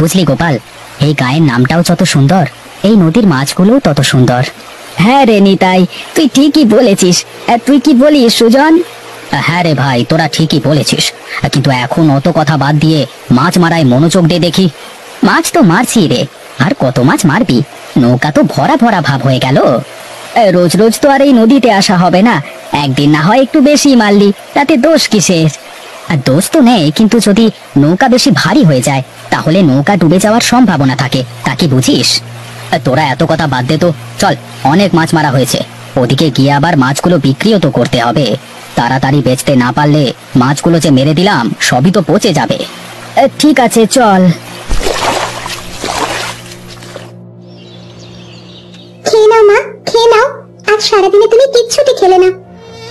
বুঝলি গোপাল, এই গায়ের নামটাও যত সুন্দর, এই নদীর মাছগুলোও তত সুন্দর। হ্যাঁ রে নিতাই, তুই ঠিকই বলেছিস। তুই কি বলিস সুজন? হ্যাঁ রে ভাই, তোরা ঠিকই বলেছিস, কিন্তু এখন অত কথা বাদ দিয়ে মাছ মারায় মনোযোগ দে দেখি। মাছ তো মারছি রে, আর কত মাছ মারবি? নৌকা তো ভরা ভরা ভাব হয়ে গেল। রোজ রোজ তো আর এই নদীতে আসা হবে না, একদিন না হয় একটু বেশি মারলি, তাতে দোষ কিসের? আর দোষ তো নেই, কিন্তু যদি নৌকা বেশি ভারী হয়ে যায় তাহলে নৌকা ডুবে যাওয়ার সম্ভাবনা থাকে, তা কি বুঝিস? তোরা এত কথা বাদ দে তো, চল, অনেক মাছ মারা হয়েছে, ওদিকে গিয়ে আবার মাছগুলো বিক্রিও তো করতে হবে। তাড়াতাড়ি বেচতে না পারলে মাছগুলো যে মেরে দিলাম সবই তো পচে যাবে। ঠিক আছে, চল। খেয়ে নাও মা, খেয়ে নাও। আজ সারাদিনে তুমি কিচ্ছুটি খেলে না।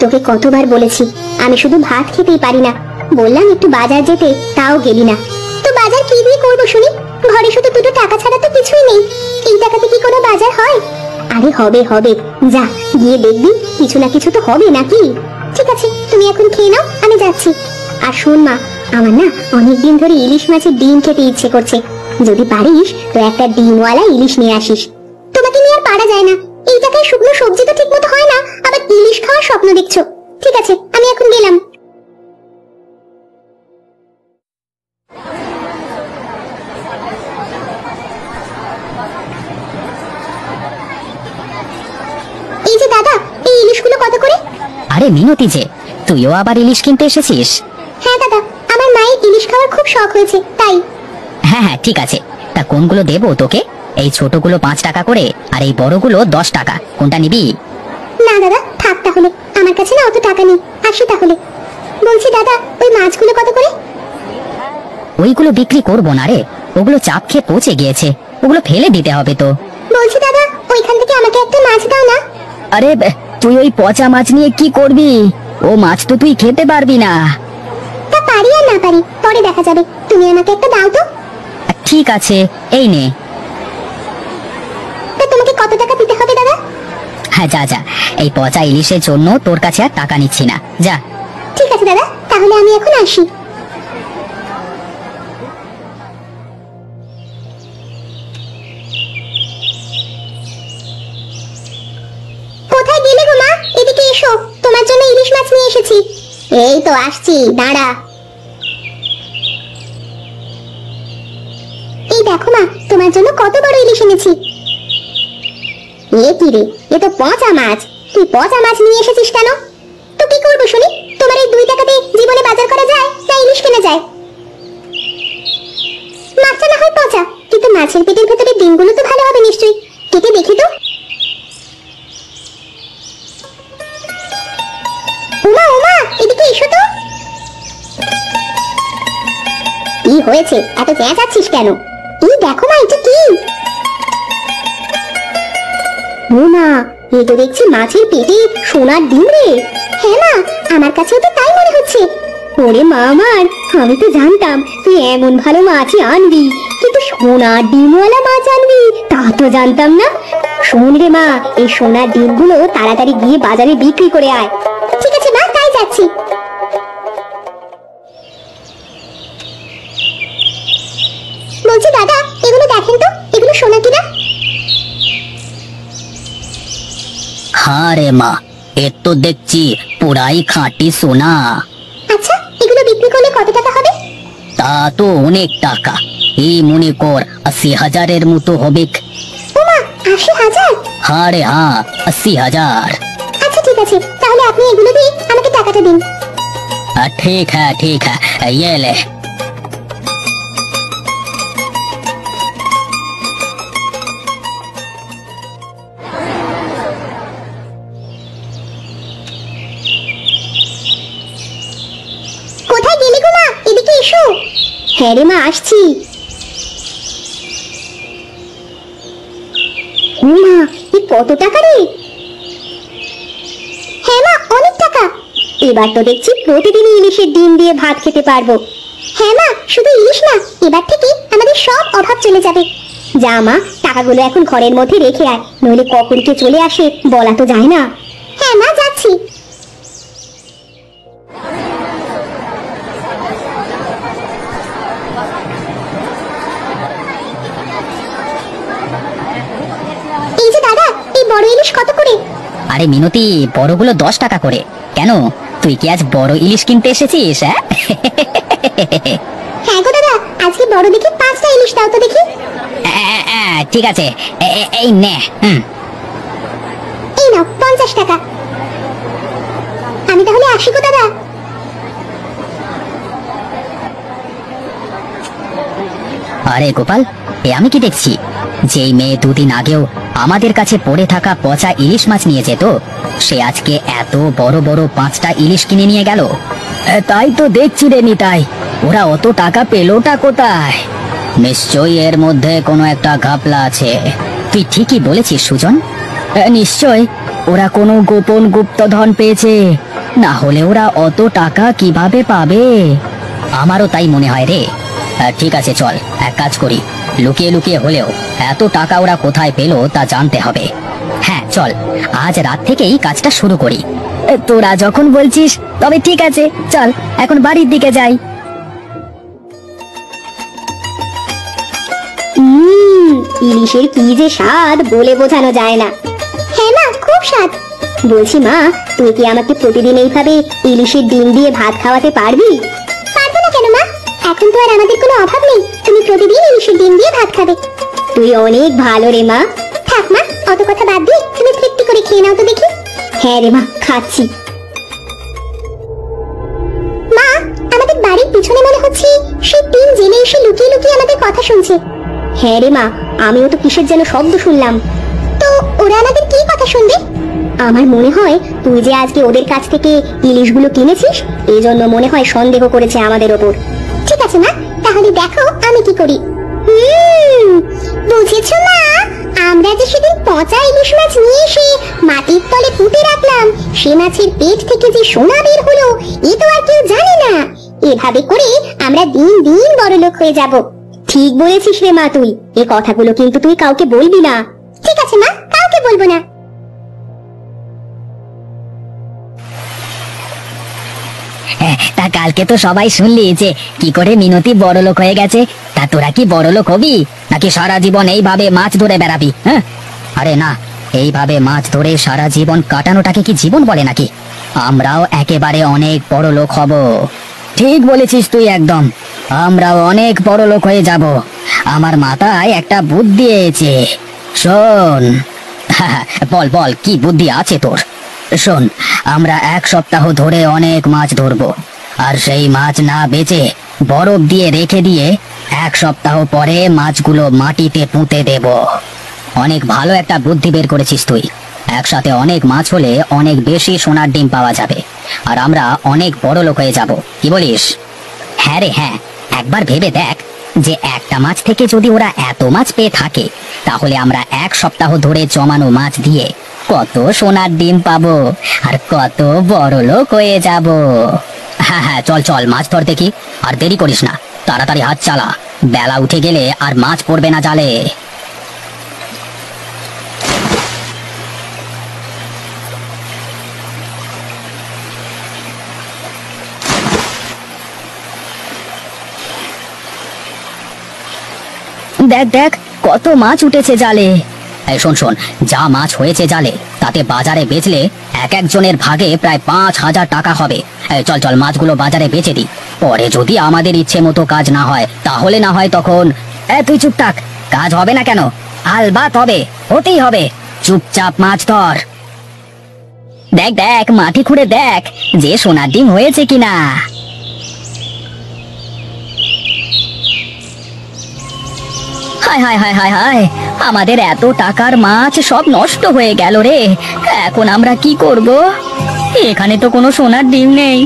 তোকে কতবার বলেছি আমি শুধু ভাত খেতেই পারি না, বললাম একটু বাজার যেতে, তাও গেলি না। তো বাজার কি দিয়ে করবো শুনি? ঘরে শুধু দুটো টাকা ছাড়া তো কিছুই নেই, এই টাকাতে কি কোনো বাজার হয়? আরে হবে হবে, যা গিয়ে দেখবি কিছু না কিছু তো হবে নাকি। ঠিক আছে, তুমি এখন খেয়ে নাও, আমি যাচ্ছি। আর শোন মা, আমার না অনেকদিন ধরে ইলিশ মাছের ডিম খেতে ইচ্ছে করছে, যদি পারিস তো একটা ডিমওয়ালা ইলিশ নিয়ে আসিস। তোমাকে নিয়ে আর পারা যায় না, এই টাকায় শুকনো সবজি তো ঠিক মতো হয় না, আবার ইলিশ খাওয়ার স্বপ্ন দেখছো। ঠিক আছে, আমি এখন গেলাম। এই যে দাদা, এই ইলিশগুলো কত করে? আরে মিনতি যে, তুইও আবার ইলিশ কিনতে এসেছিস? হ্যাঁ দাদা, আমার মায়ের ইলিশ খাওয়ার খুব শখ হয়েছে, তাই। হ্যাঁ হ্যাঁ, ঠিক আছে, তা কোনগুলো দেবো তোকে? এই ছোটগুলো 5 টাকা করে, আর এই বড়গুলো 10 টাকা, কোনটা নিবি? না দাদা, থাক তাহলে, আমার কাছে না অত টাকা নেই, আসি তাহলে। বলছি দাদা, ওই মাছগুলো কত করে? ওইগুলো বিক্রি করবো না রে, ওগুলো চাপ খেয়ে পচে গিয়েছে, ওগুলো ফেলে দিতে হবে তো। বলছি দাদা, ওইখান থেকে আমাকে একটা মাছ দাও না। আরে তুই ওই পচা মাছ নিয়ে কি করবি? ও মাছ তো তুই খেতে পারবি না। তা পারি আর না পারি পরে দেখা যাবে, তুমি আমাকে একটা দাও তো। ঠিক আছে, এই নে। তা তোমাকে কত টাকা দিতে হবে দাদা? হ্যাঁ, যা যা, এই পচা ইলিশের জন্য তোর কাছে আর টাকা নিচ্ছি না, যা। ঠিক আছে দাদা, তাহলে আমি এখন আসি। কোথায় গেলে গো মা? এদিকে এসো, তোমার জন্য ইলিশ মাছ নিয়ে এসেছি। এই তো আসছি, দাঁড়া। এই দেখো মা, তোমার জন্য কত বড় ইলিশ এনেছি। এ কি রে, এ তো পচা মাছ। তুই পচা মাছ নিয়ে এসেছিস কেন? তো কি করবো শুনি? তোমার এই 2 টাকাতে জীবনে বাজার করা যায় না ইলিশ কেনা যায়? মাছটা না হয় পচা, কিন্তু মাছের পেটের ভেতরে ডিমগুলো তো ভালো হবে নিশ্চয়ই। কেটে দেখি তো। উমা উমা, এদিকে এসো তো। কি হয়েছে, এত চেঁচাচ্ছিস কেন? এই দেখো মা, এটা কি? উমা, এ তো দেখছি মাছের পেটে সোনার ডিম রে। হ্যাঁ মা, আমার কাছেও তো তাই মনে হচ্ছে। ওরে মা আমার, আমি তো জানতাম তুই এমন ভালো মাছই আনবি, কিন্তু সোনার ডিমওয়ালা মাছ আনবি তা তো জানতাম না। শোন রে মা, এই সোনার ডিমগুলো তাড়াতাড়ি গিয়ে বাজারে বিক্রি করে আয়। ঠিক আছে মা, তাই যাচ্ছি। বলছি দাদা, এগুলো দেখেন তো, এগুলো সোনা কিনা? হ্যাঁ রে মা, এ তো দেখছি পুরাই খাঁটি সোনা। আচ্ছা, এগুলো বিক্রি করলে কত টাকা হবে? তা তো অনেক টাকা, এই মনে কর 80,000-এর মতো হবে। ওমা, 80,000? হ্যাঁ রে হ্যাঁ, 80,000। আচ্ছা ঠিক আছে, তাহলে আপনি এগুলো দিয়ে আমাকে টাকাটা দিন। ठीक है ठीक है, ये ले। কোথায় গেলে গো মা? এদিকে এসো। হ্যাঁ রে মা, আসছি। মা, এই কত টাকা রে? হ্যাঁ মা, অনেক টাকা। এবার তো দেখছি প্রতিদিন ইলিশের ডিম দিয়ে ভাত খেতে পারবো। হ্যাঁ মা, শুধু ইলিশ না, এবার থেকে আমাদের সব অভাব চলে যাবে। যা মা, টাকাগুলো এখন ঘরের মধ্যে রেখে আয়, নইলে কখন কে চলে আসে বলা তো যায় না। হ্যাঁ মা, যাচ্ছি। বড় ইলিশ কত করে? আরে মিনতি, বড়গুলো 10 টাকা করে। কেন, তুই কি আজ বড় ইলিশ কিনতে এসেছিস? হ্যাঁ হ্যাঁ গো দাদা, আজকে বড় দেখে 5টা ইলিশ দাও তো দেখি। ঠিক আছে, এই নে। এই নাও 50 টাকা। আমি তাহলে আসি গো দাদা। আরে গোপাল, আমি কি দেখছি, যেই মেয়ে দুদিন আগেও আমাদের কাছে পড়ে থাকা পচা ইলিশ মাছ নিয়ে যেত, সে আজকে এত বড় বড় 5টা ইলিশ কিনে নিয়ে গেল। তাই তো দেখছি রে নিতাই, ওরা অত টাকা পেলোটা কোথায়? নিশ্চয়ই এর মধ্যে কোনো একটা ঘাপলা আছে। তুই ঠিকই বলেছিস সুজন, নিশ্চয় ওরা কোনো গোপন গুপ্তধন পেয়েছে, না হলে ওরা অত টাকা কিভাবে পাবে? আমারও তাই মনে হয় রে। ঠিক আছে, চল এক কাজ করি, লুকিয়ে লুকিয়ে হলেও এত টাকা ওরা কোথায় পেলো তা জানতে হবে। হ্যাঁ চল, আজ রাত থেকেই কাজটা শুরু করি। তোরা যখন বলছিস তবে ঠিক আছে, চল এখন বাড়ির দিকে যাই। ইলিশের কি যে স্বাদ বলে বোঝানো যায় না। হ্যাঁ মা, খুব স্বাদ। বলছি মা, তুই কি আমাকে প্রতিদিন এইভাবে ইলিশের ডিম দিয়ে ভাত খাওয়াতে পারবি? পারবো না কেন মা, এখন তো আর আমাদের কোনো অভাব নেই, তুমি প্রতিদিন ইলিশের ডিম দিয়ে ভাত খাবে। তুই অনেক ভালো রে মা। থাক মা, অত কথা বাদ দিয়ে তুমি তৃপ্তি করে খেয়ে নাও তো দেখি। হ্যাঁ রে মা, খাচ্ছি। মা, আমাদের বাড়ির পিছনে মনে হচ্ছে সেই 3 জেলে এসে লুকিয়ে লুকিয়ে আমাদের কথা শুনছে। হ্যাঁ রে মা, আমিও তো কিসের যেন শব্দ শুনলাম। তো ওরা আমাদের কি কথা শুনবে? আমার মনে হয় তুই যে আজকে ওদের কাছ থেকে ইলিশগুলো কিনেছিস, এই জন্য মনে হয় সন্দেহ করেছে আমাদের ওপর। ঠিক আছে মা, তাহলে দেখো আমি কি করি। বুঝেছো মা, আমরা যে সেদিন পচা ইলিশ মাছ নিয়ে এসে মাটির তলে পুঁতে রাখলাম, সে মাছের পেট থেকে যে সোনা বের হলো এ তো আর কেউ জানে না। এভাবে করে আমরা দিন দিন বড়লোক হয়ে যাব। ঠিক বলেছিস রে মা তুই, এই কথাগুলো কিন্তু তুই কাউকে বলবি না। ঠিক আছে মা, কাউকে বলবো না। তা কালকে তো সবাই শুনলি যে কি করে মিনতি বড়লোক হয়ে গেছে। তা তোরা কি বড়লোক হবি, নাকি সারা জীবন এইভাবে মাছ ধরে বেড়াবি? হ্যাঁ, আরে না, এইভাবে মাছ ধরে সারা জীবন কাটানোটাকে কি জীবন বলে নাকি? আমরাও একেবারে অনেক বড়লোক হব। ঠিক বলেছিস তুই একদম, আমরাও অনেক বড়লোক হয়ে যাব। আমার মাথায় একটা বুদ্ধি এসেছে। শোন, বল বল, কি বুদ্ধি আছে তোর? শোন, আমরা 1 সপ্তাহ ধরে অনেক মাছ ধরবো, আর সেই মাছ না বেচে বরফ দিয়ে রেখে দিয়ে 1 সপ্তাহ পরে মাছগুলো মাটিতে পুঁতে দেব। অনেক ভালো একটা বুদ্ধি বের করেছিস তুই। একসাথে অনেক মাছ হলে অনেক বেশি সোনার ডিম পাওয়া যাবে, আর আমরা অনেক বড় লোক হয়ে যাব। কি বলিস? হ্যাঁ রে হ্যাঁ, একবার ভেবে দেখ যে একটা মাছ থেকে যদি ওরা এত মাছ পেয়ে থাকে, তাহলে আমরা 1 সপ্তাহ ধরে জমানো মাছ দিয়ে কত সোনার ডিম পাবো, আর কত বড় লোক হয়ে যাব। হ্যাঁ হ্যাঁ, চল চল মাছ ধর দেখি, আর দেরি করিস না, তাড়াতাড়ি হাত চালা, বেলা উঠে গেলে আর মাছ পড়বে না জালে। দেখ দেখ, কত মাছ উঠেছে জালে। এই শোন শোন, যা মাছ হয়েছে জালে তাতে বাজারে বেচলে এক একজনের ভাগে প্রায় 5,000 টাকা হবে। চল চল, মাছগুলো বাজারে বেচে দিই। পরে যদি আমাদের ইচ্ছে মতো কাজ না হয়, তাহলে না হয় তখন। তুই চুপ থাক, কাজ হবে না কেন? আলবাত হবে, হতেই হবে। চুপচাপ মাছ ধর। দেখ দেখ, মাটি খুঁড়ে দেখ যে সোনার ডিম হয়েছে কিনা। হায় হায় হায় হায় হায়, আমাদের এত টাকার মাছ সব নষ্ট হয়ে গেল রে। এখন আমরা কি করব? এখানে তো কোনো সোনার ডিম নেই,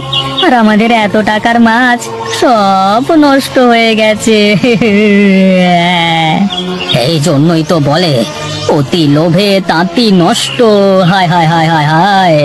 আর আমাদের এত টাকার মাছ সব নষ্ট হয়ে গেছে। এই জন্যই তো বলে, অতি লোভে তাঁতি নষ্ট। হায় হায় হায় হায় হায়।